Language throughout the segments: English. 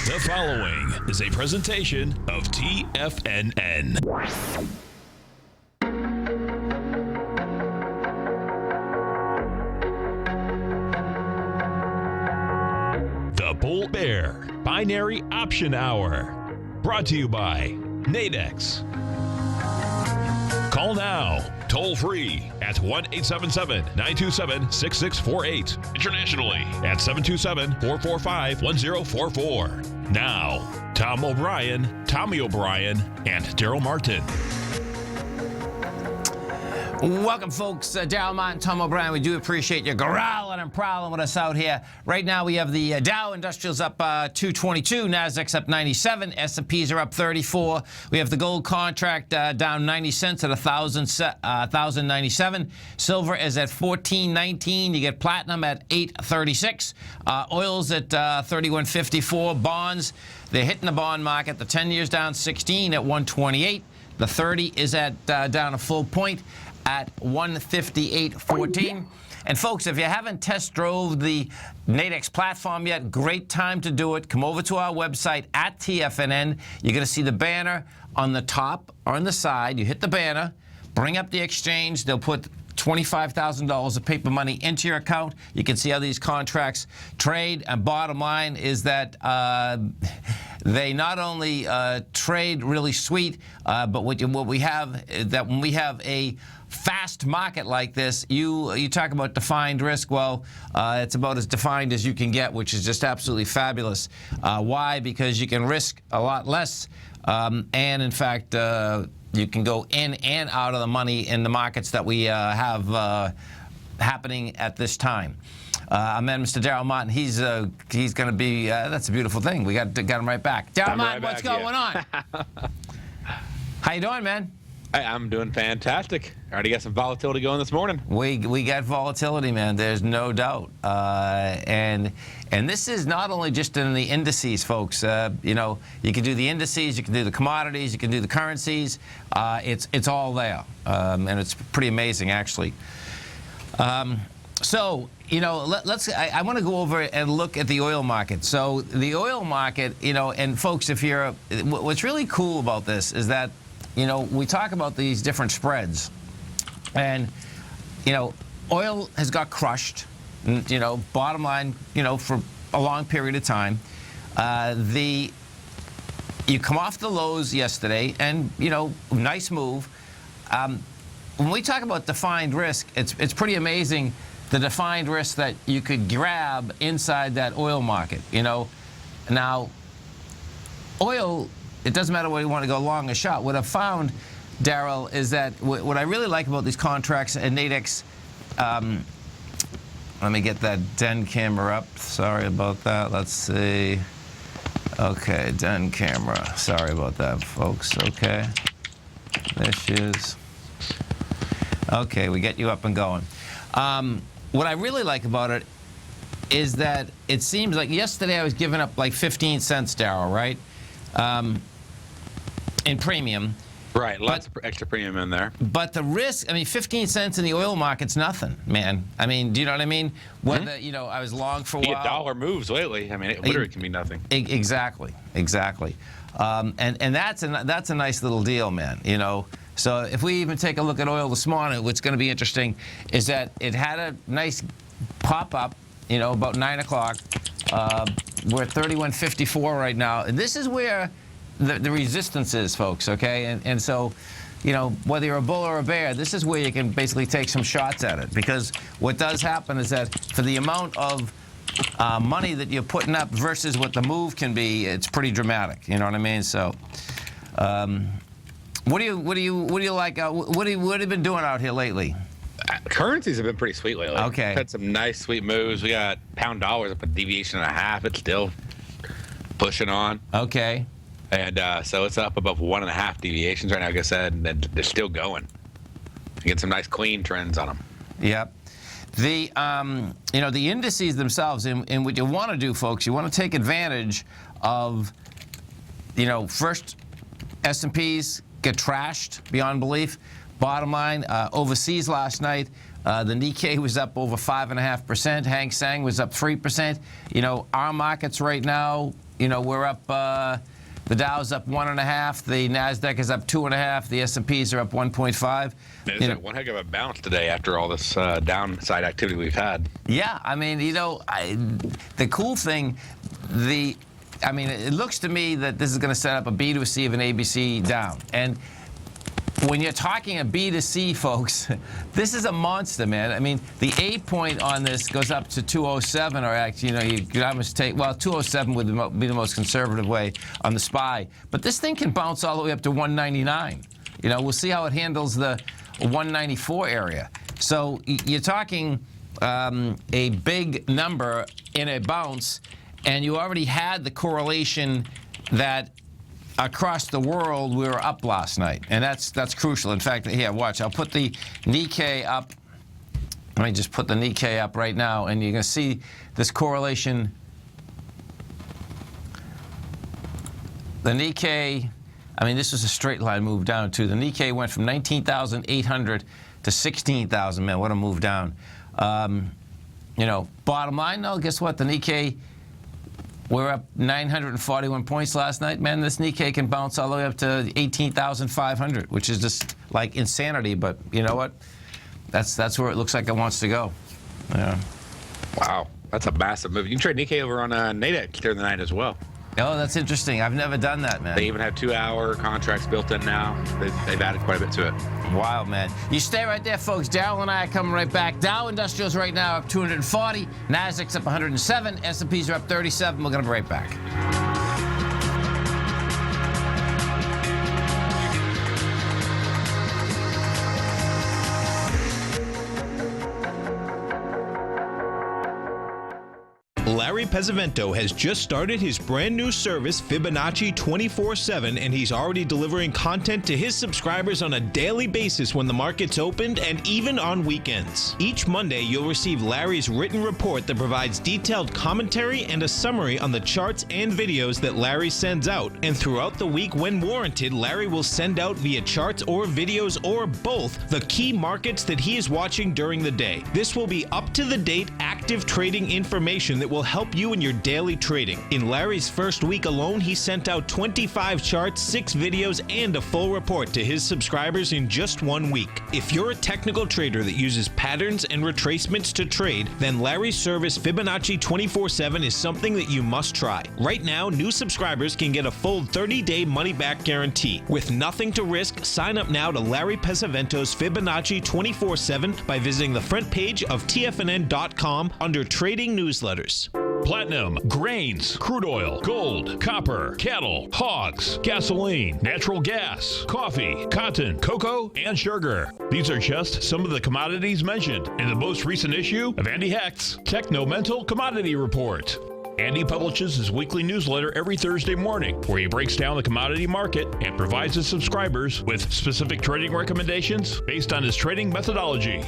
The following is a presentation of TFNN. The Bull Bear Binary Option Hour. Brought to you by Nadex. Call now, toll free at 1-877-927-6648. Internationally at 727-445-1044. Now, Tom O'Brien, Tommy O'Brien, and Darrell Martin. Welcome, folks. Darrell Martin, Tom O'Brien. We do appreciate you growling and prowling with us out here. Right now, we have the Dow Industrials up 222, Nasdaq's up 97, S&Ps are up 34. We have the gold contract down 90 cents at 1,097. Silver is at 14.19. You get platinum at 8.36. Oil's at 31.54. Bonds, they're hitting the bond market. The 10 years down 16 at 128. The 30 is at down a full point at 158.14. And folks, if you haven't test drove the Nadex platform yet, great time to do it. Come over to our website at TFNN. You're going to see the banner on the top or on the side. You hit the banner, bring up the exchange. They'll put $25,000 of paper money into your account. You can see how these contracts trade. And bottom line is that they not only trade really sweet, but what we have is that when we have a fast market like this, you talk about defined risk. Well, it's about as defined as you can get, which is just absolutely fabulous. Why? Because you can risk a lot less, and in fact, you can go in and out of the money in the markets that we have happening at this time. I met Mr. Darrell Martin. He's going to be. That's a beautiful thing. We got him right back. Darrell Martin, what's going on? How you doing, man? I'm doing fantastic. Already got some volatility going this morning. We got volatility, man. There's no doubt. And this is not only just in the indices, folks. You know, you can do the indices, you can do the commodities, you can do the currencies. It's all there, and it's pretty amazing, actually. So, you know, I want to go over and look at the oil market. So the oil market, you know, and folks, what's really cool about this is that, you know, we talk about these different spreads, and, you know, oil has got crushed, you know, bottom line, you know, for a long period of time. You come off the lows yesterday, and, you know, nice move. When we talk about defined risk, it's pretty amazing the defined risk that you could grab inside that oil market, you know. Now, oil, it doesn't matter whether you want to go long or short. What I've found, Darrell, is that what I really like about these contracts at Nadex, let me get that den camera up. Sorry about that. Let's see. Okay, den camera. Sorry about that, folks. Okay. There she is. Okay, we get you up and going. What I really like about it is that it seems like yesterday I was giving up like 15 cents, Darrell, right? In premium. Right, lots of extra premium in there. But the risk, I mean, 15 cents in the oil market's nothing, man. I mean, do you know what I mean? Whether, you know, I was long for a while. A dollar moves lately. I mean, it literally can be nothing. Exactly. And that's a nice little deal, man, you know. So if we even take a look at oil this morning, what's going to be interesting is that it had a nice pop-up, you know, about 9 o'clock. We're at 31.54 right now. And this is where the resistance is, folks, okay? And so, you know, whether you're a bull or a bear, this is where you can basically take some shots at it. Because what does happen is that for the amount of money that you're putting up versus what the move can be, it's pretty dramatic. You know what I mean? So, what do you like? What have you been doing out here lately? Currencies have been pretty sweet lately. Okay. Had some nice sweet moves. We got pound dollars up a deviation and a half. It's still pushing on. Okay. And so it's up above 1.5 deviations right now, like I said, and they're still going. You get some nice clean trends on them. Yep. The you know, the indices themselves, and what you want to do, folks, you want to take advantage of, you know, first S&Ps get trashed beyond belief. Bottom line, overseas last night, the Nikkei was up over 5.5%. Hang Seng was up 3%. You know, our markets right now, we're up. The Dow's up 1.5. The Nasdaq is up 2.5. The S&Ps are up 1.5. It's one heck of a bounce today after all this downside activity we've had. Yeah, I mean, the cool thing, it looks to me that this is going to set up a B to a C of an ABC down. And when you're talking a B to C, folks, this is a monster, man. I mean, the A point on this goes up to 207, or actually, you could almost take, 207 would be the most conservative way on the SPY. But this thing can bounce all the way up to 199. We'll see how it handles the 194 area. So you're talking a big number in a bounce, and you already had the correlation that across the world we were up last night, and that's crucial. In fact, here, watch. I'll put the Nikkei up. Let me just put the Nikkei up right now, and you're going to see this correlation. The Nikkei, this was a straight line move down too. The Nikkei went from 19,800 to 16,000. Man, what a move down. Bottom line, though, guess what? The Nikkei, we're up 941 points last night. Man, this Nikkei can bounce all the way up to 18,500, which is just like insanity. But you know what? That's where it looks like it wants to go. Yeah. Wow, that's a massive move. You can trade Nikkei over on Nadex during the night as well. Oh, that's interesting. I've never done that, man. They even have 2-hour contracts built in now. They've added quite a bit to it. Wild, man. You stay right there, folks. Darrell and I are coming right back. Dow Industrials right now up 240. Nasdaq's up 107. S&Ps are up 37. We're going to be right back. Larry Pesavento has just started his brand new service, Fibonacci 24/7, and he's already delivering content to his subscribers on a daily basis when the market's opened and even on weekends. Each Monday, you'll receive Larry's written report that provides detailed commentary and a summary on the charts and videos that Larry sends out. And throughout the week, when warranted, Larry will send out via charts or videos or both the key markets that he is watching during the day. This will be up-to-the-date, active trading information that will help you in your daily trading. In Larry's first week alone, he sent out 25 charts, 6 videos, and a full report to his subscribers in just 1 week. If you're a technical trader that uses patterns and retracements to trade, then Larry's service Fibonacci 24/7 is something that you must try. Right now, new subscribers can get a full 30-day money-back guarantee. With nothing to risk, sign up now to Larry Pesavento's Fibonacci 24/7 by visiting the front page of TFNN.com under Trading Newsletters. Platinum, grains, crude oil, gold, copper, cattle, hogs, gasoline, natural gas, coffee, cotton, cocoa, and sugar. These are just some of the commodities mentioned in the most recent issue of Andy Hecht's Techno-Mental Commodity Report. Andy publishes his weekly newsletter every Thursday morning, where he breaks down the commodity market and provides his subscribers with specific trading recommendations based on his trading methodology.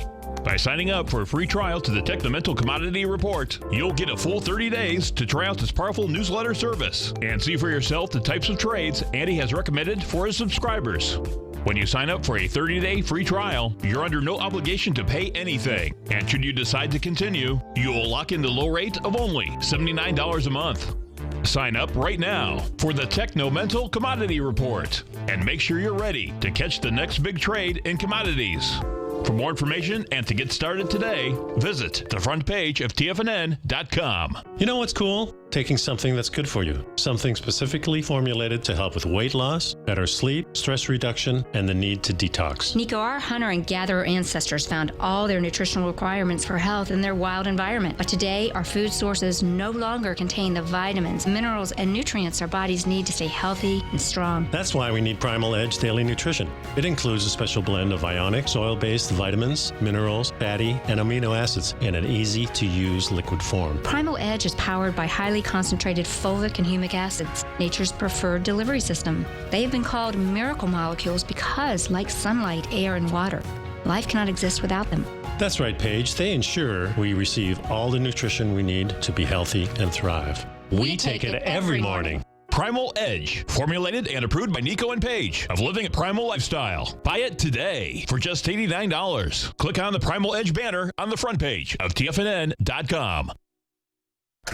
By signing up for a free trial to the Techno-Mental Commodity Report, you'll get a full 30 days to try out this powerful newsletter service and see for yourself the types of trades Andy has recommended for his subscribers. When you sign up for a 30-day free trial, you're under no obligation to pay anything. And should you decide to continue, you will lock in the low rate of only $79 a month. Sign up right now for the Techno-Mental Commodity Report and make sure you're ready to catch the next big trade in commodities. For more information and to get started today, visit the front page of TFNN.com. You know what's cool? Taking something that's good for you. Something specifically formulated to help with weight loss, better sleep, stress reduction, and the need to detox. Nico, our hunter and gatherer ancestors found all their nutritional requirements for health in their wild environment. But today, our food sources no longer contain the vitamins, minerals, and nutrients our bodies need to stay healthy and strong. That's why we need Primal Edge Daily Nutrition. It includes a special blend of ionic, soil-based vitamins, minerals, fatty, and amino acids in an easy-to-use liquid form. Primal Edge is powered by highly concentrated fulvic and humic acids, nature's preferred delivery system. They have been called miracle molecules because, like sunlight, air, and water, life cannot exist without them. That's right, Paige. They ensure we receive all the nutrition we need to be healthy and thrive. We take it every morning. Primal Edge, formulated and approved by Nico and Paige of Living a Primal Lifestyle. Buy it today for just $89. Click on the Primal Edge banner on the front page of TFNN.com.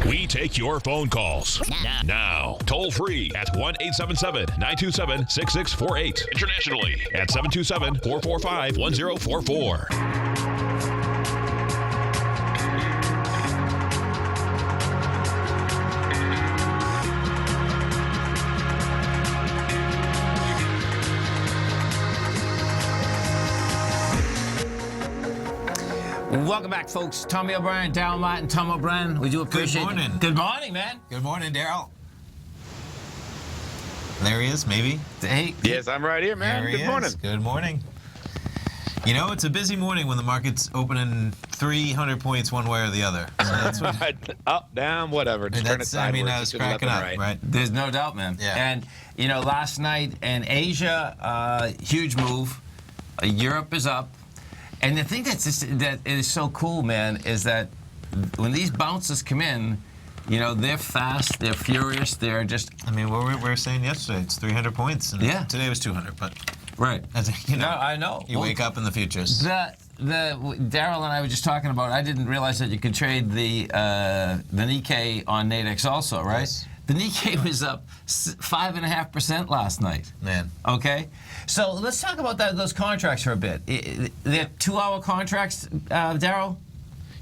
We take your phone calls now. Toll free at 1-877-927-6648. Internationally at 727-445-1044. Welcome back, folks. Tommy O'Brien, Darrell Martin, Tom O'Brien. We do appreciate Good morning. it. Good morning, man. Good morning, Darrell. There he is, maybe. Hey. Yes, I'm right here, man. There he Good morning. is. Good morning. You know, it's a busy morning when the market's opening 300 points one way or the other. So that's what. Up, down, whatever. Just turn it That's, sideways. I was just left cracking and up, right? There's no doubt, man. Yeah. And, you know, last night in Asia, huge move. Europe is up. And the thing that is so cool, man, is that when these bounces come in, you know, they're fast, they're furious, they're just... I mean, what we were saying yesterday, it's 300 points. And Yeah. Today was 200, but... Right. You know, No, I know. You wake up in the futures. Darrell and I were just talking about, I didn't realize that you could trade the Nikkei on Nadex also, right? Yes. The Nikkei was up 5.5% last night. Man. Okay? So let's talk about those contracts for a bit. They're 2-hour contracts, Darrell?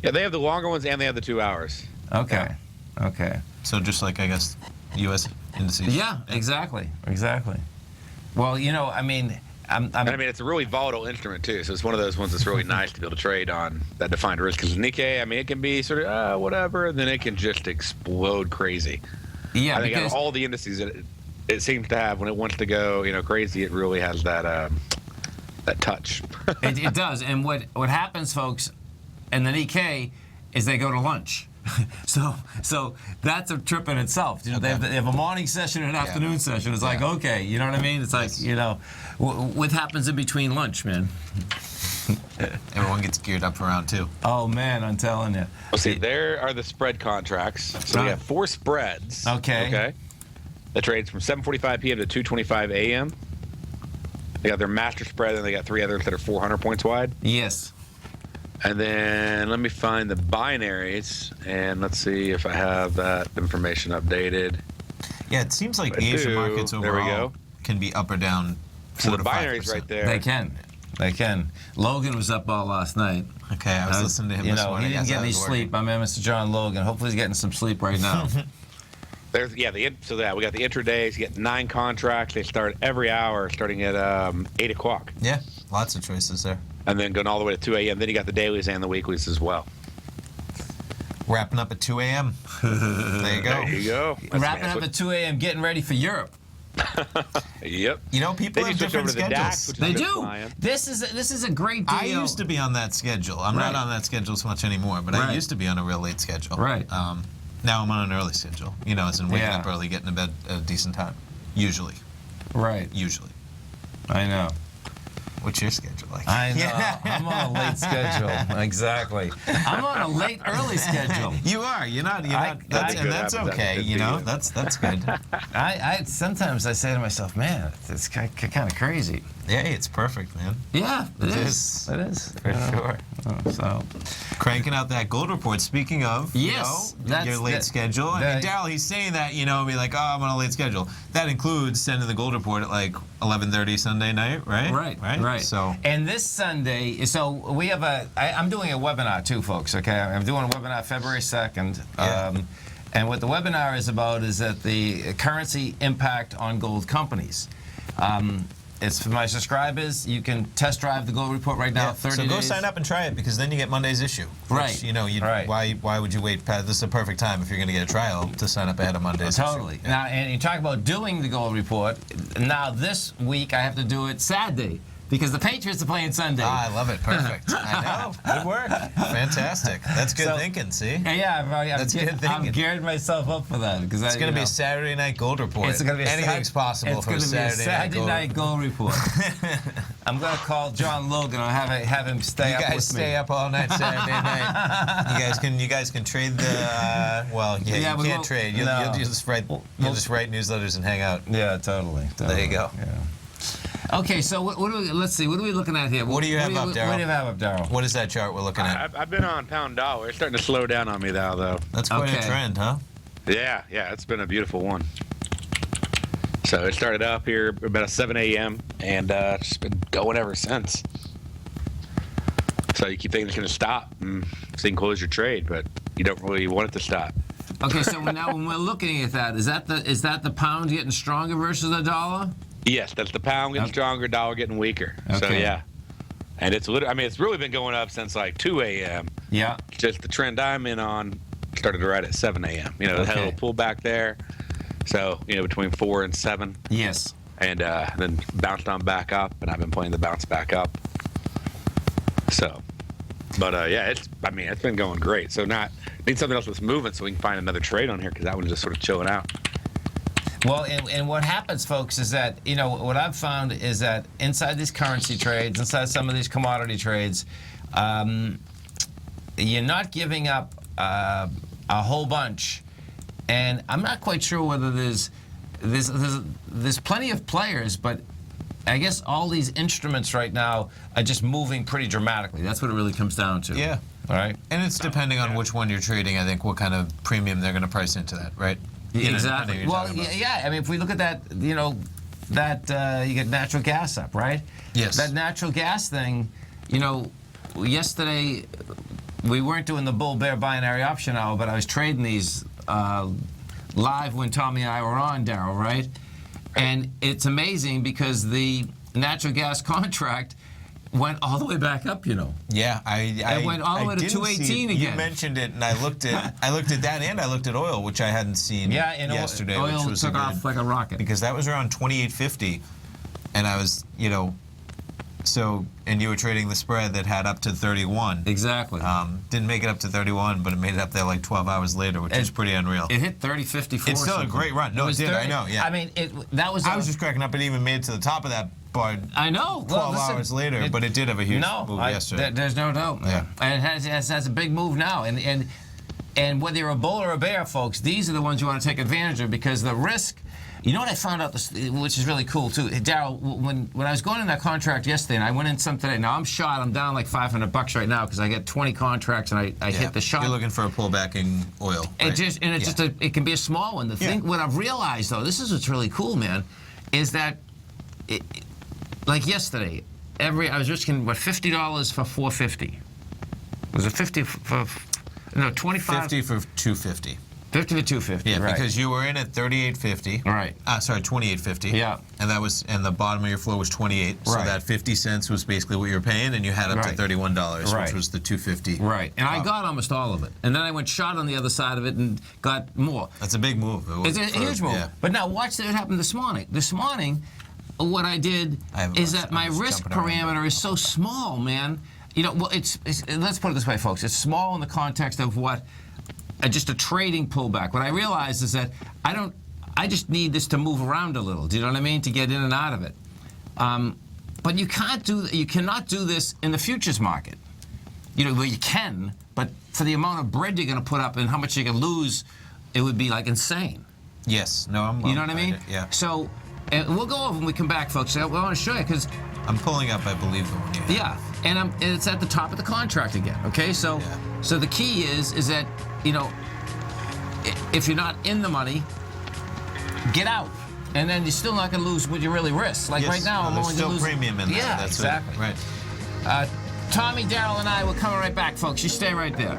Yeah, they have the longer ones and they have the 2 hours. Okay. Okay. So just like, I guess, U.S. indices. Yeah, exactly. Exactly. Well, you know, I mean... And I mean, it's a really volatile instrument, too. So it's one of those ones that's really nice to be able to trade on that defined risk. Because Nikkei, I mean, it can be sort of whatever, and then it can just explode crazy. Yeah, I think out because... of all the indices it seems to have, when it wants to go, you know, crazy, it really has that that touch. It does. And what happens, folks, in the Nikkei is they go to lunch. So that's a trip in itself. You know, Okay. they have a morning session and an afternoon session. It's like, okay, you know what I mean? It's like, you know, what happens in between lunch, man? Everyone gets geared up for round two. Oh, man, I'm telling you. Well, see, there are the spread contracts. So we have 4 spreads. Okay. Okay. That trades from 7:45 p.m. to 2:25 a.m. They got their master spread, and they got 3 others that are 400 points wide. Yes. And then let me find the binaries, and let's see if I have that information updated. Yeah, it seems like I the Asian do. markets There we overall go. can be up or down 4 So the to binaries 5%. right there. They can. They can. Logan was up all last night. Okay, I was listening to him You this know, morning. he didn't as get I any was working. sleep. My man, Mr. John Logan. Hopefully he's getting some sleep right now. There's we got the intradays. You get 9 contracts. They start every hour, starting at 8 o'clock, Yeah, lots of choices there. and then going all the way to 2 a.m. Then you got the dailies and the weeklies as well. Wrapping up at 2 a.m. There you go. There you go. Wrapping up at 2 a.m., getting ready for Europe. Yep. You know, people Then you have switch over different to the DAX, schedules. which They is do. flying. This is a great deal. I used to be on that schedule. I'm Right. not on that schedule so much anymore, but Right. I used to be on a real late schedule. Right. Now I'm on an early schedule. You know, as in waking Yeah. up early, getting to bed at a decent time. Usually. Right. Usually. I know. What's your schedule like? I know. Yeah. I'm on a late schedule. Exactly. I'm on a late early schedule. You are. You're not. I- That's, I- and that's Good okay. happens. You know, Good that's good. I sometimes I say to myself, man, it's kind of crazy. Yeah, it's perfect, man. Yeah, it It is. is. It is. For sure. So, Cranking out that gold report. Speaking of, Yes, you know, your late schedule. I mean, Darrell, he's saying that, you know, be like, oh, I'm on a late schedule. That includes sending the gold report at like 11:30 Sunday night, right? Right. So, and this Sunday, so we have I'm doing a webinar too, folks. Okay, I'm doing a webinar February 2nd. Yeah. And what the webinar is about is that the currency impact on gold companies. It's for my subscribers. You can test drive the gold report right now. 30 so go days. sign up and try it because then you get Monday's issue. Which, Right. You know, Right. why would you wait? This is a perfect time if you're going to get a trial to sign up ahead of Monday's Totally. issue. Now, and you talk about doing the gold report. Now, this week I have to do it Saturday because the Patriots are playing Sunday. Ah, I love it. Perfect. I know. Good work. Fantastic. That's good So- thinking, see? Yeah, That's good I'm thinking. geared myself up for that because It's going to be a Saturday night gold report. It's going to be Anything's possible for a Saturday night gold report. I'm going to call John Logan and have him stay You up guys with stay me. up all night Saturday night. You guys can trade the. Yeah, you we can't won't- trade. no. You'll just write newsletters and hang out. Yeah, totally. There you go. Yeah. Okay, so what do we? Let's see. What are we looking at here? What do you have up, Darrell? What do you have up, Darrell? What is that chart we're looking at? I've been on pound dollar. It's starting to slow down on me now, though. That's quite a trend, huh? Yeah, it's been a beautiful one. So it started up here about 7 a.m. and it's been going ever since. So you keep thinking it's going to stop and so you can close your trade, but you don't really want it to stop. Okay, so now when we're looking at that, is that the pound getting stronger versus the dollar? Yes, that's the pound getting stronger, dollar getting weaker. Okay. So yeah, and it's it's really been going up since like 2 a.m. Yeah. Just the trend I'm in on started right at 7 a.m. It had a little pullback there. So between 4 and 7. Yes. And then bounced on back up, and I've been playing the bounce back up. So, but it's been going great. So need something else that's moving so we can find another trade on here because that one's just sort of chilling out. Well, and what happens, folks, is that, what I've found is that inside these currency trades, inside some of these commodity trades, you're not giving up a whole bunch. And I'm not quite sure whether there's plenty of players, but I guess all these instruments right now are just moving pretty dramatically. That's what it really comes down to. Yeah. All right. And it's depending on which one you're trading, I think, what kind of premium they're going to price into that, right? Exactly. Well, yeah. I mean, if we look at that, you get natural gas up, right? Yes. That natural gas thing, yesterday we weren't doing the bull-bear binary option hour, but I was trading these live when Tommy and I were on, Darrell, right? And it's amazing because the natural gas contract went all the way back up, Yeah, It went all the way to 218 again. You mentioned it, and I looked at that, and I looked at oil, which I hadn't seen yesterday. Oil which was took off like a rocket because that was around 28.50, and I was, and you were trading the spread that had up to 31. Exactly. Didn't make it up to 31, but it made it up there like 12 hours later, which is pretty unreal. It hit 30.54. It's still a great run. No, it did. 30, I know. Yeah. I mean, I was just cracking up. It even made it to the top of that bar. I know. 12 hours later, but it did have a huge move yesterday. There's no doubt. Yeah. And it has a big move now. And whether you're a bull or a bear, folks, these are the ones you want to take advantage of because the risk. You know what I found out, which is really cool too, Darrell. When I was going in that contract yesterday, and I went in some today. Now I'm shot. I'm down like $500 right now because I get 20 contracts and I hit the shot. You're looking for a pullback in oil. Right? It can be a small one. What I've realized though, this is what's really cool, man, is that like yesterday, I was risking $50 for 450. Was it 50 for 25? 50 for 250. 50 to 250. Yeah, right. because you were in at 38.50. Right. Sorry, 28.50. Yeah. And the bottom of your floor was 28. So Right. that 50 cents was basically what you were paying, and you had up to $31, Right. which was the 250. Right. And I got almost all of it. And then I went short on the other side of it and got more. That's a big move. It's a huge move. Yeah. But now watch what happened this morning. This morning, what I did is that my risk parameter is so small, man. It's let's put it this way, folks. It's small in the context of what just a trading pullback. What I realized is that I just need this to move around a little. Do you know what I mean? To get in and out of it. But you cannot do this in the futures market. Well, you can, but for the amount of bread you're going to put up and how much you can lose, it would be like insane. Yes. No, I'm. You know what I mean? Yeah. So, we'll go over when we come back, folks. I want to show you because I'm pulling up, I believe, the one you have. Yeah, and it's at the top of the contract again. Okay, so the key is that if you're not in the money, get out, and then you're still not going to lose what you really risk. Like right now, I'm only still going to lose premium in there. Yeah, That's exactly. Right. Tommy, Darrell, and I will come right back, folks. You stay right there.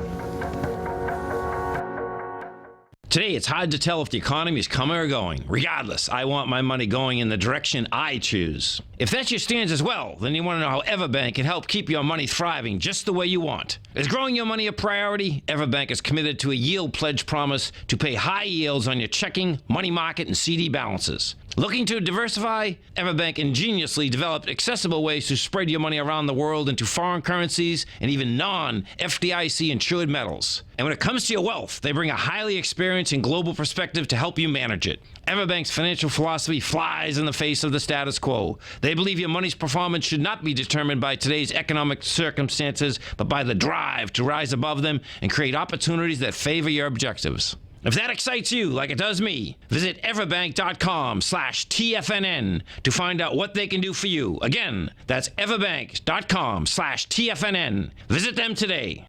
Today, it's hard to tell if the economy is coming or going. Regardless, I want my money going in the direction I choose. If that's your stance as well, then you want to know how Everbank can help keep your money thriving just the way you want. Is growing your money a priority? Everbank is committed to a yield pledge promise to pay high yields on your checking, money market, and CD balances. Looking to diversify? Everbank ingeniously developed accessible ways to spread your money around the world into foreign currencies and even non-FDIC insured metals. And when it comes to your wealth, they bring a highly experienced and global perspective to help you manage it. Everbank's financial philosophy flies in the face of the status quo. They believe your money's performance should not be determined by today's economic circumstances, but by the drive to rise above them and create opportunities that favor your objectives. If that excites you like it does me, visit everbank.com/TFNN to find out what they can do for you. Again, that's everbank.com/TFNN. Visit them today.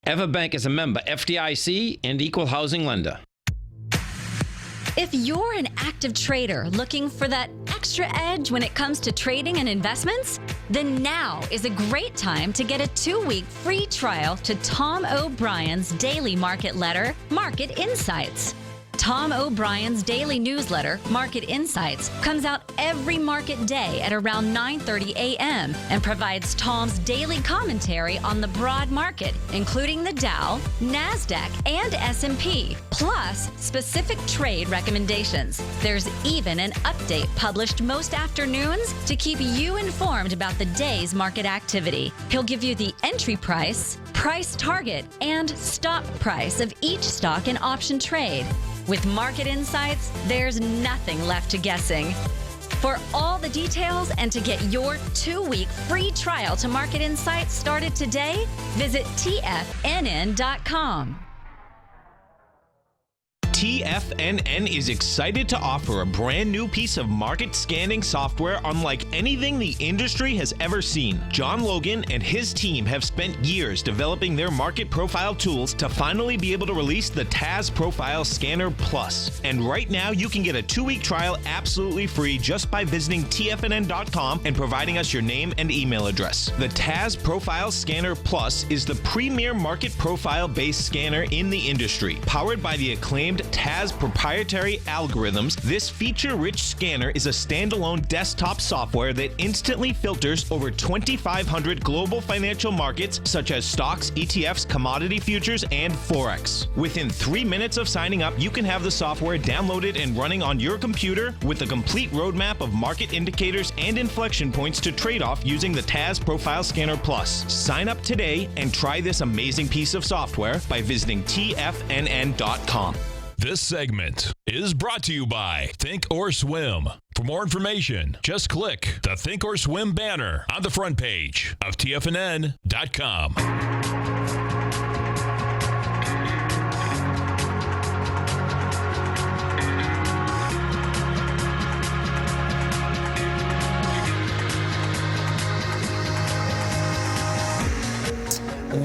Everbank is a member FDIC and equal housing lender. If you're an active trader looking for that extra edge when it comes to trading and investments, then now is a great time to get a 2-week free trial to Tom O'Brien's daily market letter, Market Insights. Tom O'Brien's daily newsletter, Market Insights, comes out every market day at around 9:30 a.m. and provides Tom's daily commentary on the broad market, including the Dow, NASDAQ, and S&P, plus specific trade recommendations. There's even an update published most afternoons to keep you informed about the day's market activity. He'll give you the entry price, price target, and stop price of each stock and option trade. With Market Insights, there's nothing left to guessing. For all the details and to get your 2-week free trial to Market Insights started today, visit TFNN.com. TFNN is excited to offer a brand new piece of market scanning software unlike anything the industry has ever seen. John Logan and his team have spent years developing their market profile tools to finally be able to release the TAS Profile Scanner Plus. And right now you can get a 2-week trial absolutely free just by visiting TFNN.com and providing us your name and email address. The TAS Profile Scanner Plus is the premier market profile-based scanner in the industry. Powered by the acclaimed TAS proprietary algorithms, this feature-rich scanner is a standalone desktop software that instantly filters over 2,500 global financial markets such as stocks, ETFs, commodity futures, and Forex. Within 3 minutes of signing up, you can have the software downloaded and running on your computer with a complete roadmap of market indicators and inflection points to trade off using the TAS Profile Scanner Plus. Sign up today and try this amazing piece of software by visiting TFNN.com. This segment is brought to you by Think or Swim. For more information, just click the Think or Swim banner on the front page of TFNN.com.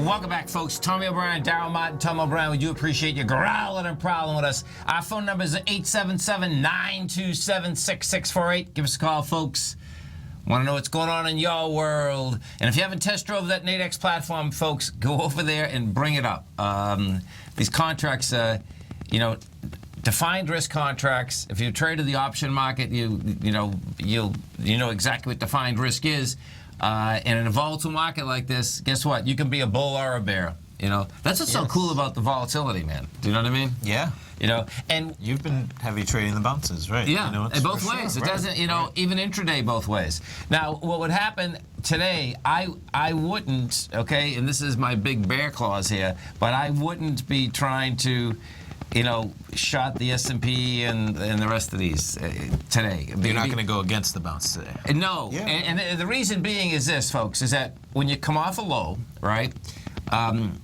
Welcome back, folks. Tommy O'Brien and Darrell Martin. Tom O'Brien, we do appreciate you growling and prowling with us. Our phone number is 877-927-6648. Give us a call, folks. Want to know what's going on in your world. And if you haven't test drove that Nadex platform, folks, go over there and bring it up. These contracts, defined risk contracts. If you traded the option market, you know exactly what defined risk is. And in a volatile market like this, guess what? You can be a bull or a bear. That's what's so cool about the volatility, man. Do you know what I mean? Yeah. And you've been heavy trading the bounces, right? Yeah, both ways. Sure, it doesn't, even intraday both ways. Now, what would happen today? I wouldn't. Okay, and this is my big bear clause here, but I wouldn't be trying to. Shot the S&P and the rest of these today. You're not going to go against the bounce today. No, yeah. and the reason being is this, folks, is that when you come off a low, right? And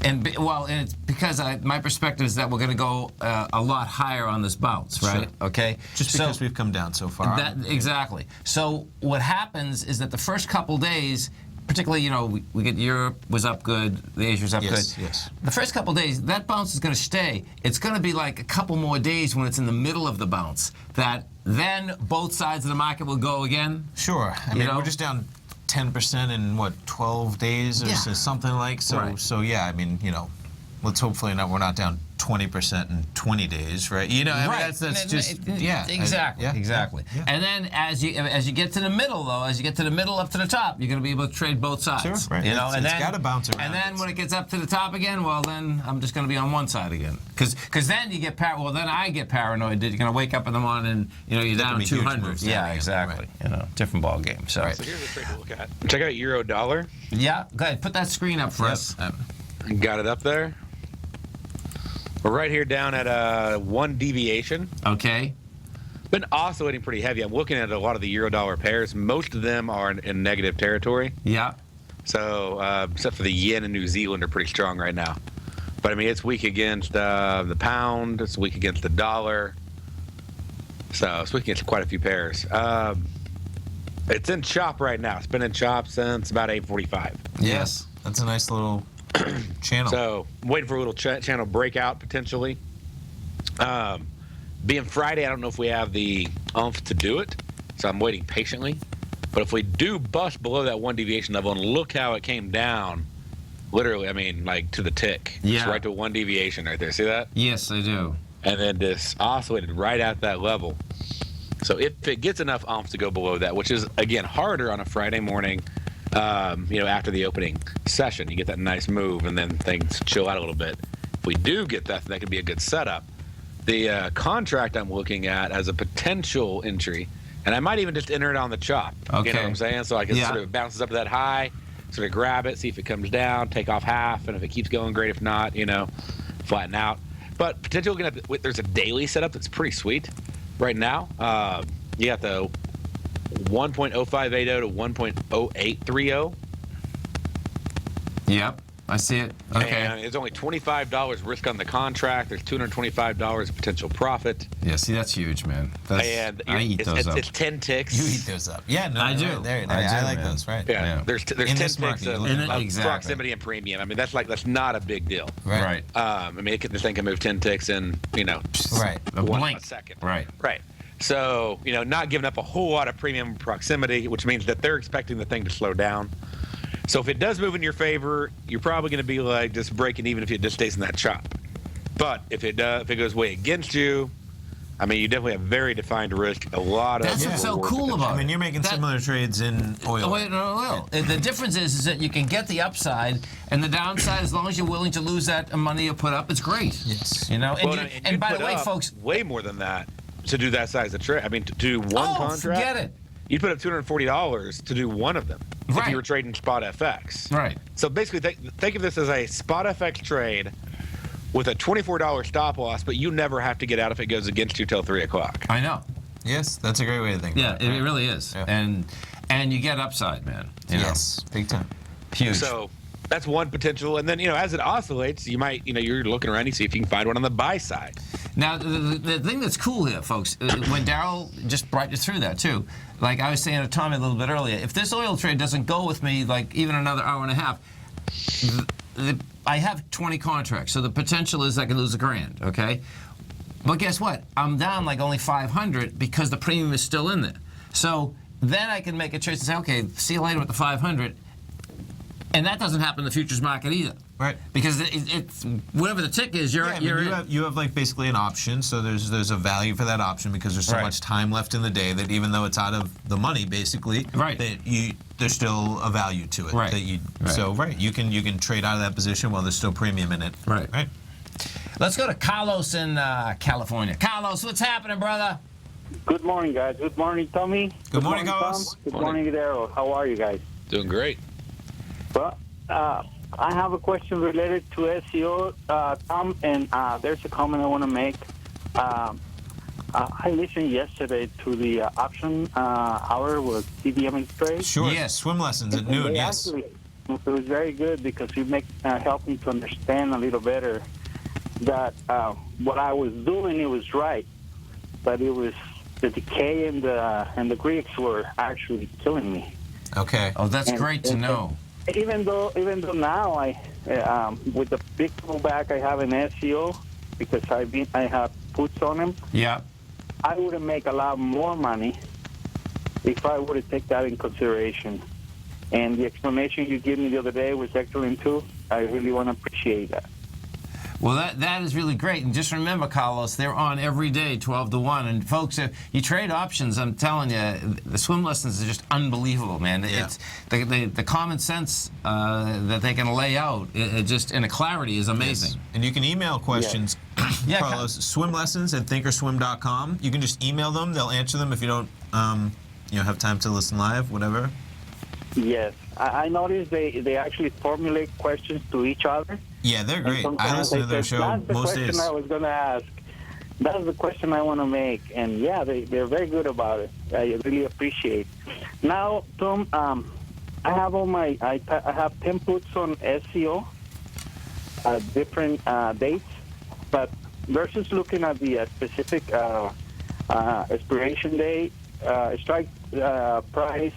it's because my perspective is that we're going to go a lot higher on this bounce, right? Sure. Okay. Just because we've come down so far. Exactly. So what happens is that the first couple days. Particularly, we get Europe was up good, the Asia was up good. Yes. The first couple of days, that bounce is going to stay. It's going to be like a couple more days when it's in the middle of the bounce that then both sides of the market will go again. Sure. I mean, we're just down 10% in 12 days or something like. So right. So yeah, I mean, let's hopefully we're not down 20% in 20 days, right? Right. That's just exactly. Yeah. And then as you get to the middle, though, as you get to the middle up to the top, you're going to be able to trade both sides. Sure. Right. And it's got to bounce around. And then when it gets up to the top again, well, then I'm just going to be on one side again, because then you get then I get paranoid that you're going to wake up in the morning and you're down 200. Yeah, exactly. Right. Different ball game. So here's a trade to look at. Check out euro dollar. Yeah, go ahead. Put that screen up for us. Got it up there. We're right here down at 1 deviation. Okay. Been oscillating pretty heavy. I'm looking at a lot of the euro-dollar pairs. Most of them are in negative territory. Yeah. So, except for the yen and New Zealand are pretty strong right now. But I mean, it's weak against the pound. It's weak against the dollar. So it's weak against quite a few pairs. It's in chop right now. It's been in chop since about 8:45. Yes, that's a nice little channel. So I'm waiting for a little channel breakout potentially. Being Friday, I don't know if we have the oomph to do it. So I'm waiting patiently. But if we do bust below that 1 deviation level, and look how it came down, literally, I mean, like to the tick. Yeah. It's right to 1 deviation right there. See that? Yes, I do. And then just oscillated right at that level. So if it gets enough oomph to go below that, which is, again, harder on a Friday morning, after the opening session, you get that nice move, and then things chill out a little bit. If we do get that could be a good setup. The contract I'm looking at as a potential entry, and I might even just enter it on the chop. Okay. You know what I'm saying? So I can sort of bounces up to that high, sort of grab it, see if it comes down, take off half, and if it keeps going, great. If not, flatten out. But potentially looking at there's a daily setup that's pretty sweet right now. You got the 1.0580 to 1.0830. Yep, I see it. Okay. And it's only $25 risk on the contract. There's $225 of potential profit. Yeah, see, that's huge, man. I eat those up. It's 10 ticks. You eat those up. Yeah, no, I do. I like those, right? Yeah. There's 10 this ticks market, of exactly. proximity and premium. I mean, that's not a big deal. Right. I mean, this thing can move 10 ticks in, Right. A a blink. second. Right. Right. So, not giving up a whole lot of premium proximity, which means that they're expecting the thing to slow down. So if it does move in your favor, you're probably going to be like just breaking even if it just stays in that chop. But if it goes way against you, I mean, you definitely have very defined risk. A lot of That's what's so cool about it. I mean, you're making similar trades in oil. Oil. The difference is that you can get the upside and the downside as long as you're willing to lose that money you put up. It's great. Yes. And by the way, folks, way more than that to do that size of trade. I mean, to do one contract. Forget it. You'd put up $240 to do one of them if you were trading spot FX. Right. So basically, think of this as a spot FX trade with a $24 stop loss, but you never have to get out if it goes against you till 3 o'clock. I know. Yes, that's a great way to think Yeah, about it. it really is. Yeah. And you get upside, man. Yes, big time. Huge. So that's one potential. And then, as it oscillates, you might, you're looking around, you see if you can find one on the buy side. Now, the thing that's cool here, folks, when Darrell just brought you through that, too, like I was saying to Tommy a little bit earlier, if this oil trade doesn't go with me, like even another hour and a half, I have 20 contracts, so the potential is I can lose $1,000, okay? But guess what? I'm down like only 500 because the premium is still in there. So then I can make a choice and say, okay, see you later with the 500. And that doesn't happen in the futures market either. Right. Because it's whatever the tick is, you have like basically an option, so there's a value for that option because there's so much time left in the day that even though it's out of the money basically, that there's still a value to it. Right. So you can trade out of that position while there's still premium in it. Right. Let's go to Carlos in California. Carlos, what's happening, brother? Good morning, guys. Good morning, Tommy. Good morning, Carlos. Tom. Good morning, Darrell. How are you guys? Doing great. Well, I have a question related to SEO, Tom, and there's a comment I want to make. I listened yesterday to the option hour with CDM trade. Sure. Yes, swim lessons at noon. Yes. Actually, it was very good because it helped me to understand a little better that what I was doing, it was right, but it was the decay and the Greeks were actually killing me. Okay. Oh, that's great to know. Even though now I with the big pullback I have in SEO because I have puts on them. Yeah. I would make a lot more money if I would take that in consideration. And the explanation you gave me the other day was excellent too. I really want to appreciate that. Well, that is really great. And just remember, Carlos, they're on every day, 12 to 1. And folks, if you trade options, I'm telling you, the swim lessons are just unbelievable, man. Yeah. It's the common sense that they can lay out, it just in a clarity is amazing. Yes. And you can email questions, Carlos, swimlessons@thinkorswim.com. You can just email them. They'll answer them if you don't have time to listen live, whatever. Yes. I noticed they actually formulate questions to each other. Yeah, they're great. I listen to their show most days. That's the question I was going to ask. That's the question I want to make. And, yeah, they're very good about it. I really appreciate it. Now, Tom, I have I have 10 puts on SEO. different dates, but versus looking at the specific expiration date, strike price,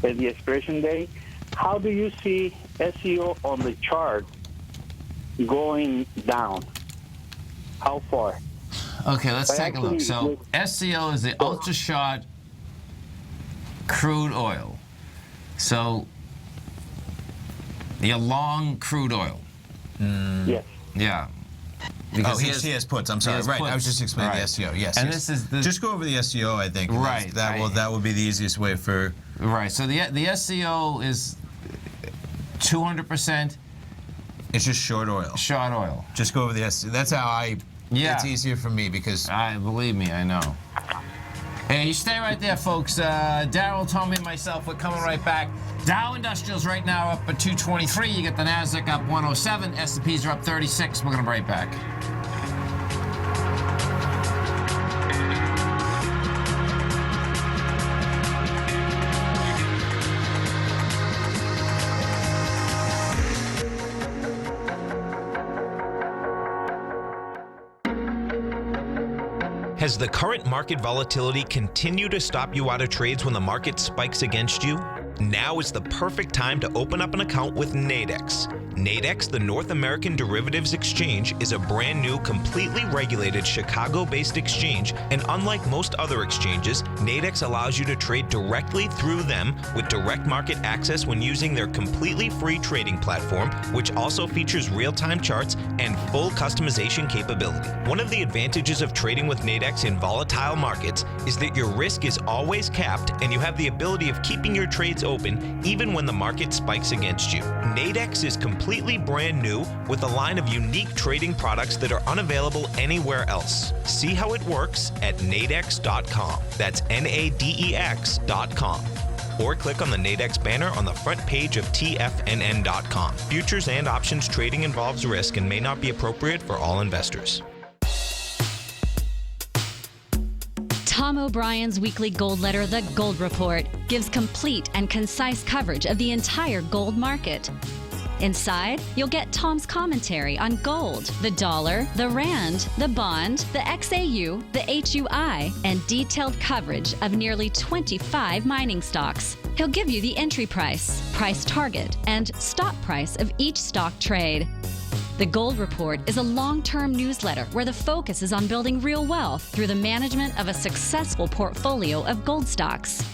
and the expiration date, how do you see SEO on the chart going down? How far? Okay, let's take a look. So SCO is the ultra short crude oil. So the long crude oil. Yes. Yeah. Because he has puts. I'm sorry. Right. puts. I was just explaining Right. the SEO. Yes. And yes. this is the- just go over the SEO. I think. And Right, that will be the easiest way for. Right. So the SCO is 200% It's just short oil. short oil. Just go over the SEO. That's how I. Yeah. It's easier for me because. Believe me, I know. Hey, you stay right there, folks. Darrell, Tommy, and myself, we're coming right back. Dow Industrials right now up at 223. You get the Nasdaq up 107. S&Ps are up 36. We're going to be right back. Has the current market volatility continued to stop you out of trades when the market spikes against you? Now is the perfect time to open up an account with Nadex. Nadex, the North American Derivatives Exchange, is a brand new, completely regulated Chicago-based exchange, and unlike most other exchanges, Nadex allows you to trade directly through them with direct market access when using their completely free trading platform, which also features real-time charts and full customization capability. One of the advantages of trading with Nadex in volatile markets is that your risk is always capped and you have the ability of keeping your trades open even when the market spikes against you. Nadex is completely brand new with a line of unique trading products that are unavailable anywhere else. See how it works at nadex.com. That's NADEX.com. Or click on the Nadex banner on the front page of TFNN.com. Futures and options trading involves risk and may not be appropriate for all investors. Tom O'Brien's weekly gold letter, The Gold Report, gives complete and concise coverage of the entire gold market. Inside, you'll get Tom's commentary on gold, the dollar, the rand, the bond, the XAU, the HUI, and detailed coverage of nearly 25 mining stocks. He'll give you the entry price, price target, and stop price of each stock trade. The Gold Report is a long-term newsletter where the focus is on building real wealth through the management of a successful portfolio of gold stocks.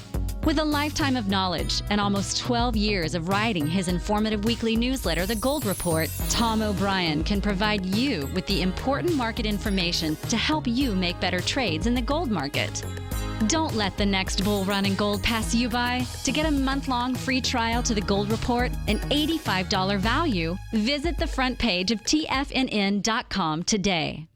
With a lifetime of knowledge and almost 12 years of writing his informative weekly newsletter, The Gold Report, Tom O'Brien can provide you with the important market information to help you make better trades in the gold market. Don't let the next bull run in gold pass you by. To get a month-long free trial to The Gold Report, an $85 value, visit the front page of TFNN.com today.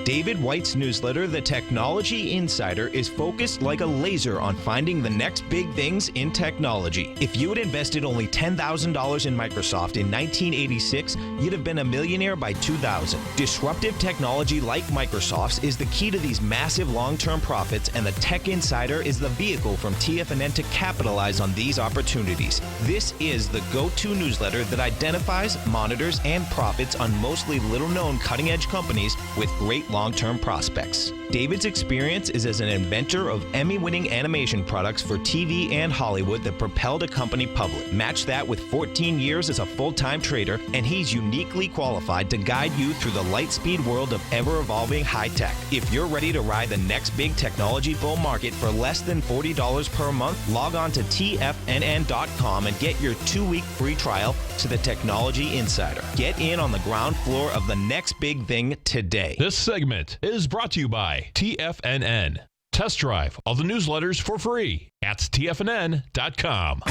David White's newsletter, The Technology Insider, is focused like a laser on finding the next big things in technology. If you had invested only $10,000 in Microsoft in 1986, you'd have been a millionaire by 2000. Disruptive technology like Microsoft's is the key to these massive long-term profits, and the Tech Insider is the vehicle from TFNN to capitalize on these opportunities. This is the go-to newsletter that identifies, monitors, and profits on mostly little-known cutting-edge companies with great long-term prospects. David's experience is as an inventor of Emmy-winning animation products for TV and Hollywood that propelled a company public. Match that with 14 years as a full-time trader, and he's uniquely qualified to guide you through the light-speed world of ever-evolving high-tech. If you're ready to ride the next big technology bull market for less than $40 per month, log on to TFNN.com and get your 2-week free trial to the Technology Insider. Get in on the ground floor of the next big thing today. This segment is brought to you by TFNN. Test drive all the newsletters for free at TFNN.com.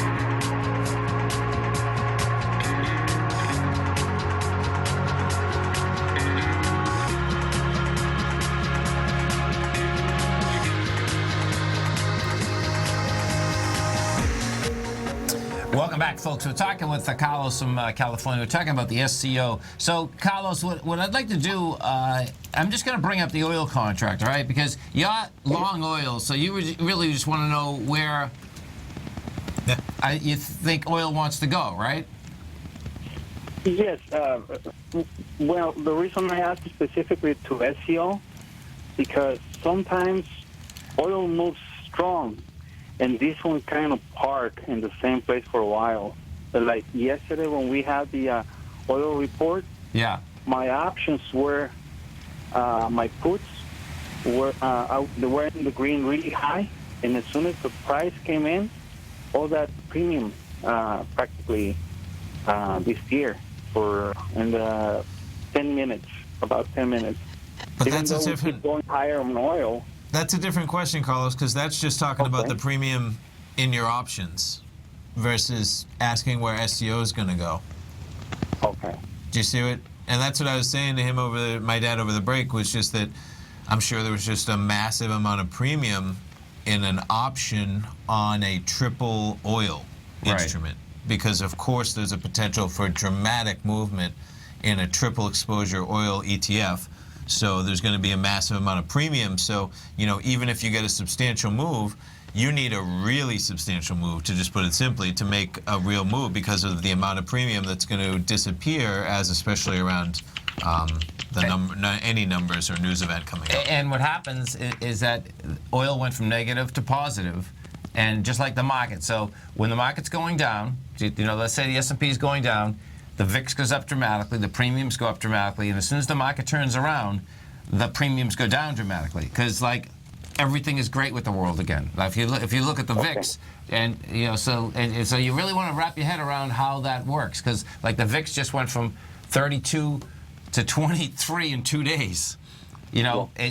Welcome back, folks. We're talking with Carlos from California. We're talking about the SCO. So, Carlos, what I'd like to do, I'm just going to bring up the oil contract, all right? Because you're long oil, so you really just want to know where you think oil wants to go, right? Yes. Well, the reason I asked specifically to SEO, because sometimes oil moves strong, and this one kind of park in the same place for a while. But like yesterday when we had the oil report, my options were, my puts were they were in the green really high, and as soon as the price came in, all that premium practically disappeared in the 10 minutes, about 10 minutes. But Even that's though a we different. keep going higher on oil. That's a different question, Carlos, because that's just talking about the premium in your options versus asking where SEO is going to go. Okay. Do you see it? And that's what I was saying to him my dad over the break, was just that I'm sure there was just a massive amount of premium in an option on a triple oil instrument. Because, of course, there's a potential for dramatic movement in a triple exposure oil ETF. So there's going to be a massive amount of premium. So, even if you get a substantial move, you need a really substantial move, to just put it simply, to make a real move, because of the amount of premium that's going to disappear, especially around any numbers or news event coming up. And what happens is that oil went from negative to positive, and just like the market. So when the market's going down, let's say the S&P is going down, the VIX goes up dramatically, the premiums go up dramatically, and as soon as the market turns around, the premiums go down dramatically, because everything is great with the world again. Now, if you look at the VIX, and so you really want to wrap your head around how that works, because the VIX just went from 32 to 23 in 2 days.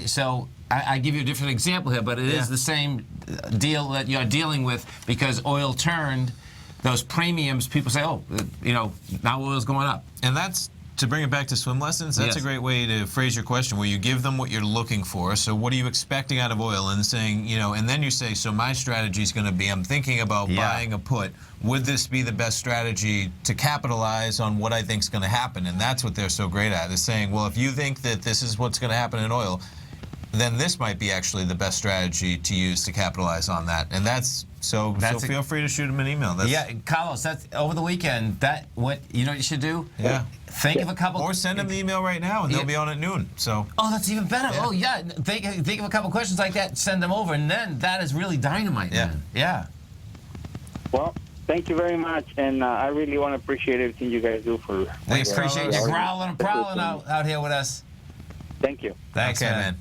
So I give you a different example here, but it is the same deal that you're dealing with, because oil turned. Those premiums, people say, now oil's going up. And that's, to bring it back to swim lessons, that's a great way to phrase your question, where you give them what you're looking for. So what are you expecting out of oil? And saying, and then you say, so my strategy is going to be, I'm thinking about buying a put. Would this be the best strategy to capitalize on what I think is going to happen? And that's what they're so great at, is saying, well, if you think that this is what's going to happen in oil, then this might be actually the best strategy to use to capitalize on that. And so feel free to shoot them an email. Carlos, that's over the weekend. What you should do? Yeah. Think of a couple. Or send them the email right now, and they'll be on at noon. So. Oh, that's even better. Yeah. Oh, yeah. Think of a couple questions like that. Send them over, and then that is really dynamite. Man. Yeah. Well, thank you very much, and I really want to appreciate everything you guys do for. Thanks. Appreciate you growling and prowling out here with us. Thank you. Thanks, man.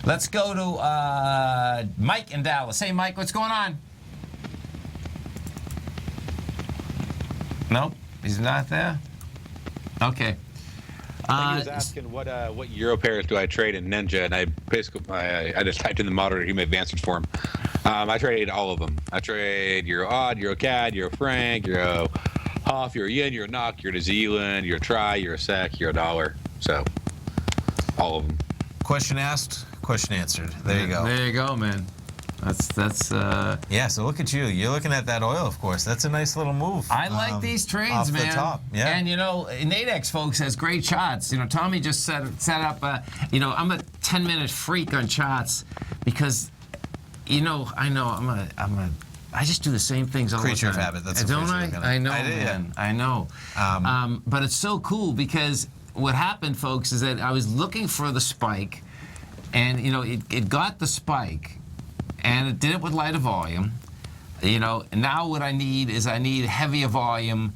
Let's go to Mike in Dallas. Hey, Mike, what's going on? Nope, he's not there. Okay. He was asking what euro pairs do I trade in Ninja, and I just typed in the monitor. He may have answered for him. I trade all of them. I trade Euro Odd, Euro CAD, Euro Franc, Euro HOF, Euro Yen, Euro NOK, Euro New Zealand, Euro Tri, Euro SEK, Euro Dollar. So all of them. Question asked, question answered. There you go. There you go, man. That's yeah, so look at you. You're looking at that oil, of course. That's a nice little move. I like these trades, off man. The top. Yeah. And Nadex, folks, has great charts. Tommy just set up. I'm a 10-minute freak on charts, because I just do the same things all the time. Creature of habit. That's don't I? I know, man. I know. But it's so cool, because what happened, folks, is that I was looking for the spike, and it got the spike. And it did it with lighter volume, and now what I need is heavier volume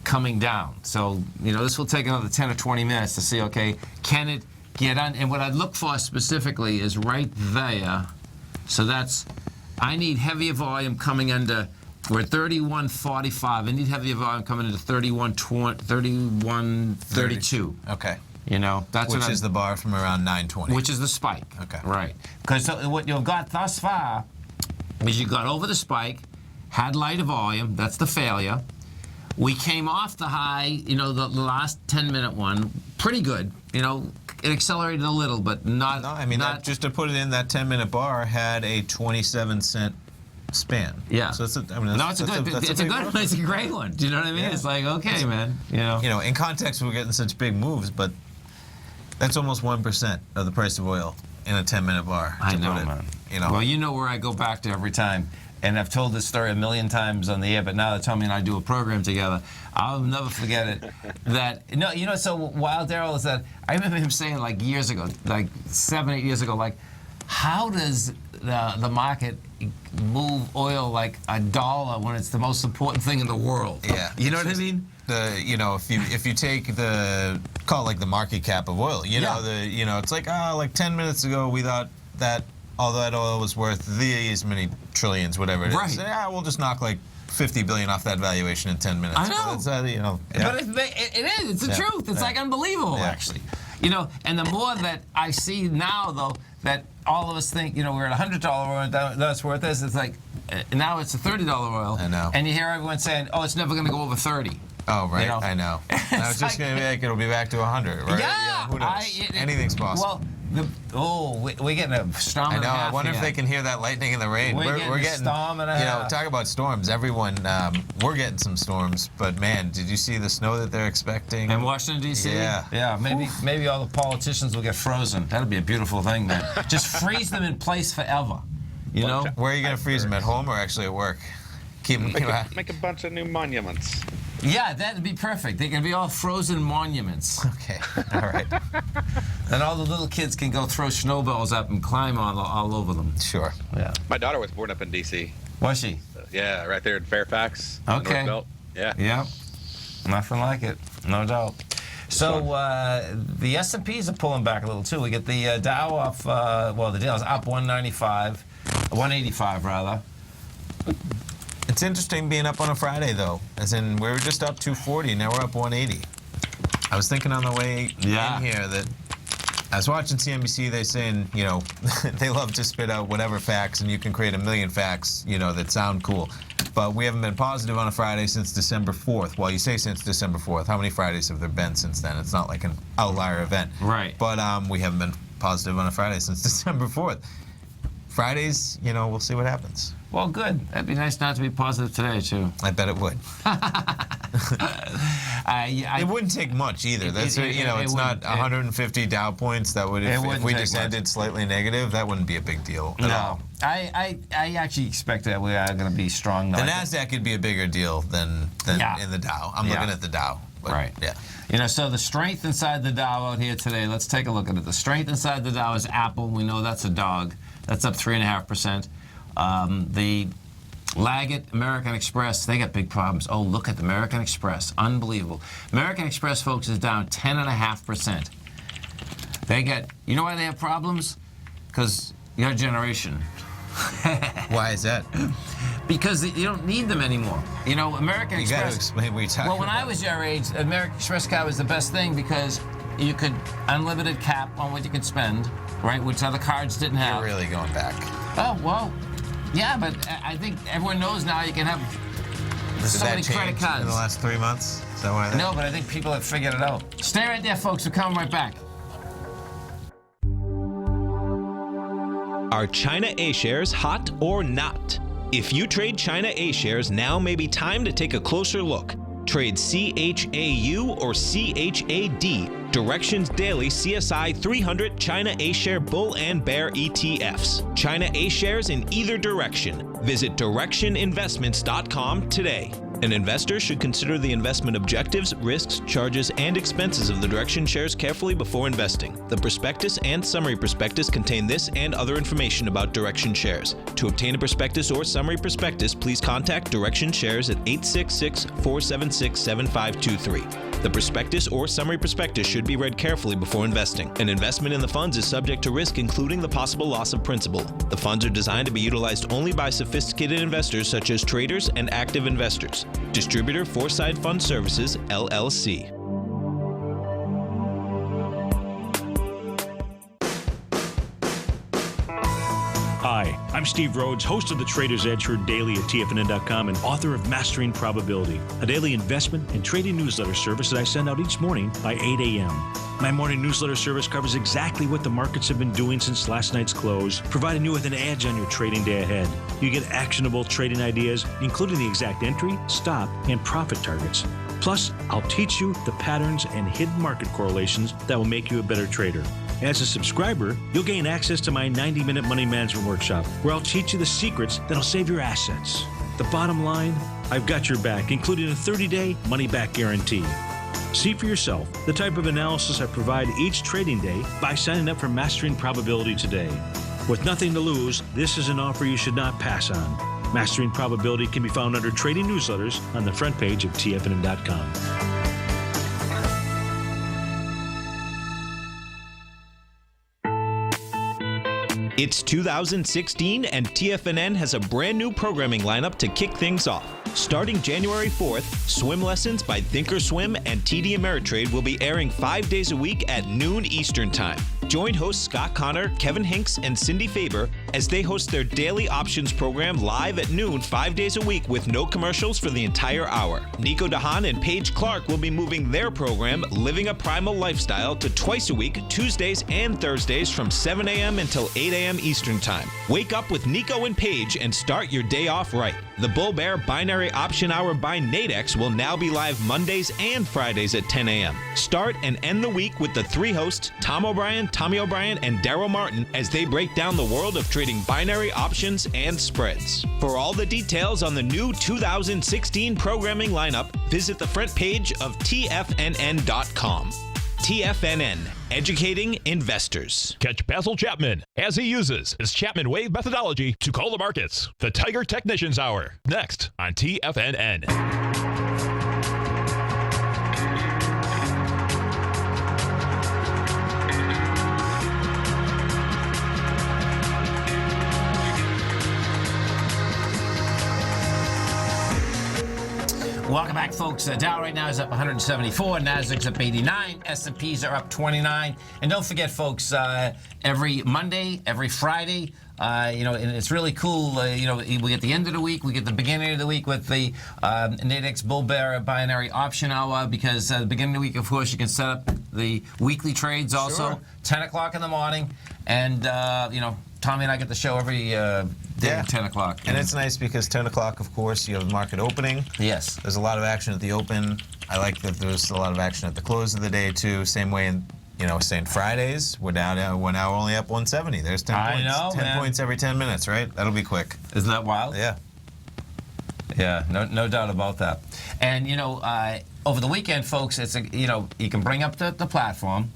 coming down. So, this will take another 10 or 20 minutes to see, okay, can it get on? And what I look for specifically is right there. So I need heavier volume coming under, we're 31.45. I need heavier volume coming into 31.32. Okay. That's which is the bar from around 9:20. Which is the spike. Okay. Right. Because what you've got thus far is you got over the spike, had lighter volume. That's the failure. We came off the high, the last 10-minute one, pretty good. It accelerated a little, but not. No, I mean, just to put it in, that 10-minute bar had a 27-cent span. Yeah. So it's a great one. Do you know what I mean? Yeah. It's like, okay, man. In context, we're getting such big moves, but that's almost 1% of the price of oil in a 10-minute bar. I know, man. Well, where I go back to every time. and I've told this story a million times on the air, but now that Tommy and I do a program together, I'll never forget it. So wild, Darrell, is that I remember him saying like years ago, like 7, 8 years ago, like, how does the market move oil like $1 when it's the most important thing in the world? Yeah. You know what I mean? If you take call it like the market cap of oil, it's like, like 10 minutes ago we thought that all that oil was worth these many trillions, whatever it is. Right. Yeah, we'll just knock like 50 billion off that valuation in 10 minutes. I know. But But it is. It's the truth. It's like unbelievable, actually. And the more that I see now, though, that all of us think, we're at $100 oil and that's worth this. It's like, now it's a $30 oil. I know. And you hear everyone saying, oh, it's never going to go over 30. Oh, right. I know. I was just going to be like, it'll be back to 100, right? Yeah. Who knows? Anything's possible. Well, we're getting a storm and a half. I wonder if they can hear that lightning in the rain. We're getting a storm and a half. Talk about storms. Everyone, we're getting some storms, but man, did you see the snow that they're expecting? In Washington, D.C.? Yeah. Maybe all the politicians will get frozen. That'd be a beautiful thing, man. Just freeze them in place forever. Where are you going to freeze them? At home or actually at work? Make a bunch of new monuments. Yeah, that'd be perfect. They can be all frozen monuments. Okay, all right. And all the little kids can go throw snowballs up and climb all over them. Sure. Yeah. My daughter was born up in D.C. Was she? Yeah, right there in Fairfax. Okay. North Belt. Yeah. Yeah. Nothing like it, no doubt. So the S&Ps are pulling back a little too. We get the Dow off. The Dow's up 185 rather. It's interesting being up on a Friday, though. As in, we were just up 240, now we're up 180. I was thinking on the way in here that I was watching CNBC, they saying, they love to spit out whatever facts, and you can create a million facts, that sound cool. But we haven't been positive on a Friday since December 4th. Well, you say since December 4th. How many Fridays have there been since then? It's not like an outlier event. Right. But we haven't been positive on a Friday since December 4th. Fridays, we'll see what happens. Well, good. That'd be nice not to be positive today, too. I bet it would. It wouldn't take much either. That's it's not 150 Dow points. That would if we just ended slightly negative, that wouldn't be a big deal at all. I actually expect that we are going to be strong. The Nasdaq could be a bigger deal than in the Dow. I'm looking at the Dow. But, right. Yeah. So the strength inside the Dow out here today. Let's take a look at it. The strength inside the Dow is Apple. We know that's a dog. That's up 3.5%. The Laggett, American Express, they got big problems. Oh, look at the American Express. Unbelievable. American Express, folks, is down 10.5%. They got, you know why they have problems? Because your generation. Why is that? Because you don't need them anymore. American Express. You got to explain what you're talking about. Well, when I was your age, American Express card was the best thing because you could unlimited cap on what you could spend, right? Which other cards didn't have. You're really going back. Oh, well. Yeah, but I think everyone knows now you can have so many credit cards. In the last 3 months? Is that why? No, but I think people have figured it out. Stay right there, folks. We're coming right back. Are China A shares hot or not? If you trade China A shares, now may be time to take a closer look. Trade CHAU or CHAD, Directions Daily CSI 300 China A Share Bull and Bear ETFs. China A shares in either direction. Visit directioninvestments.com today. An investor should consider the investment objectives, risks, charges, and expenses of the Direction shares carefully before investing. The prospectus and summary prospectus contain this and other information about Direction shares. To obtain a prospectus or summary prospectus, please contact Direction shares at 866-476-7523. The prospectus or summary prospectus should be read carefully before investing. An investment in the funds is subject to risk, including the possible loss of principal. The funds are designed to be utilized only by sophisticated investors such as traders and active investors. Distributor Foreside Fund Services, LLC. Hi, I'm Steve Rhodes, host of the Trader's Edge heard daily at TFNN.com and author of Mastering Probability, a daily investment and trading newsletter service that I send out each morning by 8 a.m. My morning newsletter service covers exactly what the markets have been doing since last night's close, providing you with an edge on your trading day ahead. You get actionable trading ideas, including the exact entry, stop, and profit targets. Plus, I'll teach you the patterns and hidden market correlations that will make you a better trader. As a subscriber, you'll gain access to my 90-minute money management workshop, where I'll teach you the secrets that'll save your assets. The bottom line, I've got your back, including a 30-day money-back guarantee. See for yourself the type of analysis I provide each trading day by signing up for Mastering Probability today. With nothing to lose, this is an offer you should not pass on. Mastering Probability can be found under Trading Newsletters on the front page of TFNN.com. It's 2016 and TFNN has a brand new programming lineup to kick things off. Starting January 4th, Swim Lessons by Thinkorswim and TD Ameritrade will be airing 5 days a week at noon Eastern Time. Join hosts Scott Connor, Kevin Hinks, and Cindy Faber as they host their daily options program live at noon 5 days a week with no commercials for the entire hour. Nico DeHaan and Paige Clark will be moving their program, Living a Primal Lifestyle, to twice a week, Tuesdays and Thursdays from 7 a.m. until 8 a.m. Eastern Time. Wake up with Nico and Paige and start your day off right. The Bull Bear Binary Option Hour by Nadex will now be live Mondays and Fridays at 10 a.m. Start and end the week with the three hosts, Tom O'Brien, Tommy O'Brien, and Darrell Martin, as they break down the world of trading binary options and spreads. For all the details on the new 2016 programming lineup, visit the front page of TFNN.com. TFNN, educating investors. Catch Basil Chapman as he uses his Chapman Wave methodology to call the markets. The Tiger Technicians Hour, next on TFNN. Welcome back, folks. Dow right now is up 174. Nasdaq's up 89. S&Ps are up 29. And don't forget, folks, every Monday, every Friday, and it's really cool. We get the end of the week, we get the beginning of the week with the Nadex Bull Bear Binary Option Hour, because at the beginning of the week, of course, you can set up the weekly trades also, Sure. 10 o'clock in the morning. And, Tommy and I get the show every day at 10 o'clock. And it's nice because 10 o'clock, of course, you have the market opening. Yes. There's a lot of action at the open. I like that there's a lot of action at the close of the day, too. Same way in, saying Fridays, we're now only up 170. There's 10 points. I know, 10 points every 10 minutes, right? That'll be quick. Isn't that wild? Yeah. Yeah, no doubt about that. And, over the weekend, folks, it's you can bring up the platform.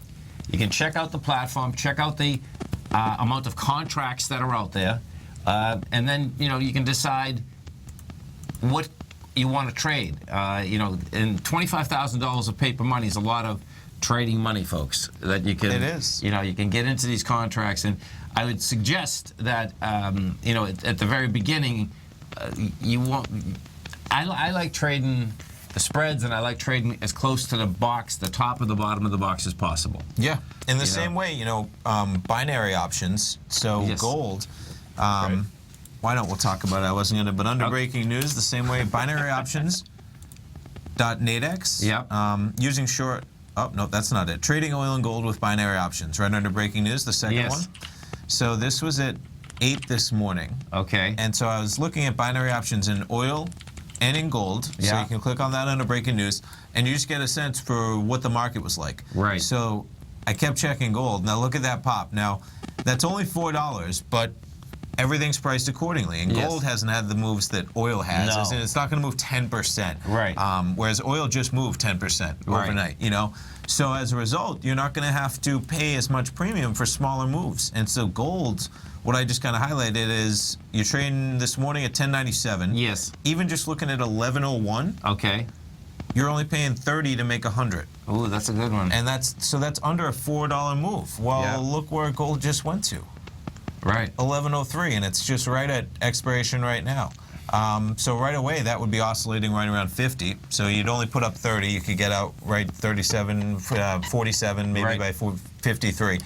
You can check out the platform, check out the amount of contracts that are out there, and then you can decide what you want to trade. And $25,000 of paper money is a lot of trading money, folks. That you can. It is. You can get into these contracts, and I would suggest that at the very beginning, you won't. I like trading the spreads, and I like trading as close to the top of the bottom of the box as possible. Yeah. In the same way, binary options, so Yes. gold, Right. why don't we'll talk about it? I wasn't going to, but under breaking news, the same way, binary options, .nadex, using short, oh, no, that's not it. Trading oil and gold with binary options, right under breaking news, the second Yes. one. So this was at 8 this morning. Okay. And so I was looking at binary options in oil and in gold. So Yeah. you can click on that under breaking news, and you just get a sense for what the market was like. Right. So I kept checking gold. Now look at that pop. Now, that's only $4, but everything's priced accordingly. And Yes. gold hasn't had the moves that oil has. No. As in, it's not going to move 10%. Right. Whereas oil just moved 10% Right. overnight, So as a result, you're not going to have to pay as much premium for smaller moves. And so gold, what I just kind of highlighted is you're trading this morning at 1097. Yes. Even just looking at 1101, Okay. you're only paying 30 to make 100. Ooh, that's a good one. And that's under a $4 move. Well, Yeah. look where gold just went to. Right. 1103, and it's just right at expiration right now. So right away, that would be oscillating right around 50. So you'd only put up 30. You could get out right 37, 47, maybe Right. by 53.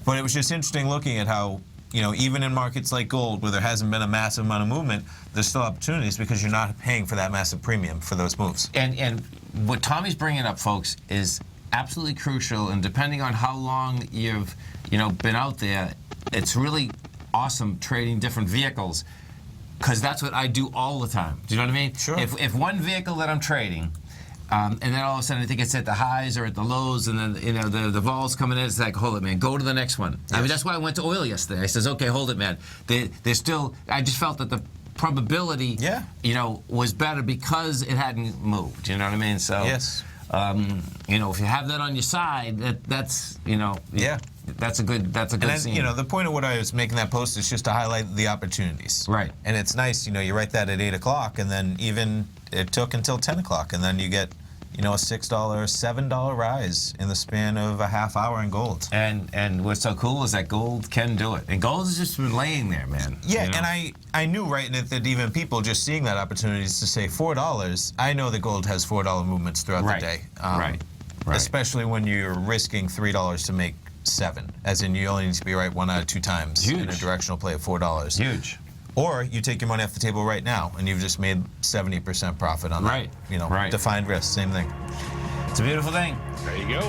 But it was just interesting looking at how, even in markets like gold, where there hasn't been a massive amount of movement, there's still opportunities because you're not paying for that massive premium for those moves. And what Tommy's bringing up, folks, is absolutely crucial. And depending on how long you've been out there, it's really awesome trading different vehicles, because that's what I do all the time. Do you know what I mean? Sure. If one vehicle that I'm trading, And then all of a sudden, I think it's at the highs or at the lows, and then the vol's coming in. It's like, hold it, man, go to the next one. Yes. I mean, that's why I went to oil yesterday. I says, okay, hold it, man. There's still. I just felt that the probability, was better because it hadn't moved. You know what I mean? So yes. If you have that on your side, that's that's a good scene. The point of what I was making that post is just to highlight the opportunities. Right. And it's nice, you write that at 8 o'clock, and then even it took until 10 o'clock, and then you get, a $6, $7 rise in the span of a half hour in gold. And what's so cool is that gold can do it. And gold has just been laying there, man. Yeah, and I knew right in it that even people just seeing that opportunity to say $4, I know that gold has $4 movements throughout the day. Right. Especially when you're risking $3 to make 7, as in you only need to be right 1 out of 2 times in a directional play of $4. Huge. Or you take your money off the table right now, and you've just made 70% profit on that. Defined risk, same thing. It's a beautiful thing. There you go.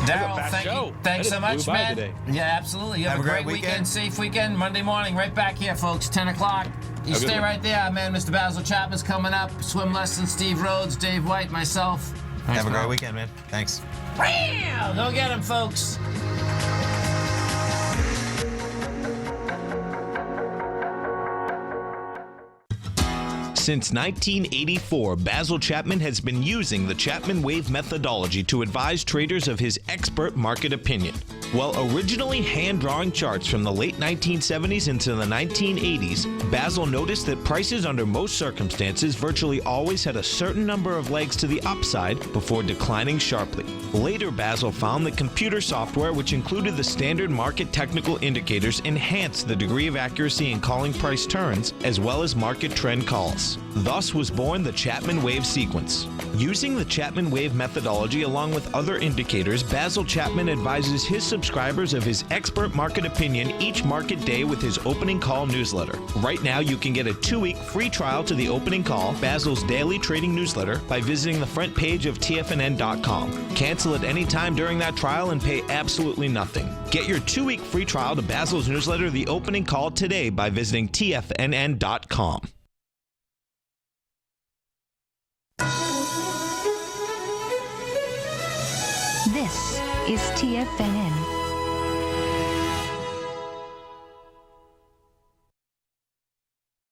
Darrell, thanks so much, man. Today. Yeah, absolutely. You have a great weekend, safe weekend. Monday morning, right back here, folks, 10 o'clock. You stay right there, man. Mr. Basil Chapman's coming up. Swim lessons, Steve Rhodes, Dave White, myself. Have a great weekend, man. Thanks. Go get him, folks. Since 1984, Basil Chapman has been using the Chapman Wave methodology to advise traders of his expert market opinion. While originally hand-drawing charts from the late 1970s into the 1980s, Basil noticed that prices under most circumstances virtually always had a certain number of legs to the upside before declining sharply. Later, Basil found that computer software, which included the standard market technical indicators, enhanced the degree of accuracy in calling price turns, as well as market trend calls. Thus was born the Chapman Wave sequence. Using the Chapman Wave methodology along with other indicators, Basil Chapman advises his subscribers of his expert market opinion each market day with his opening call newsletter. Right now, you can get a 2-week free trial to the opening call, Basil's daily trading newsletter, by visiting the front page of TFNN.com. Cancel at any time during that trial and pay absolutely nothing. Get your 2-week free trial to Basil's newsletter, The Opening Call, today by visiting TFNN.com. This is TFNN.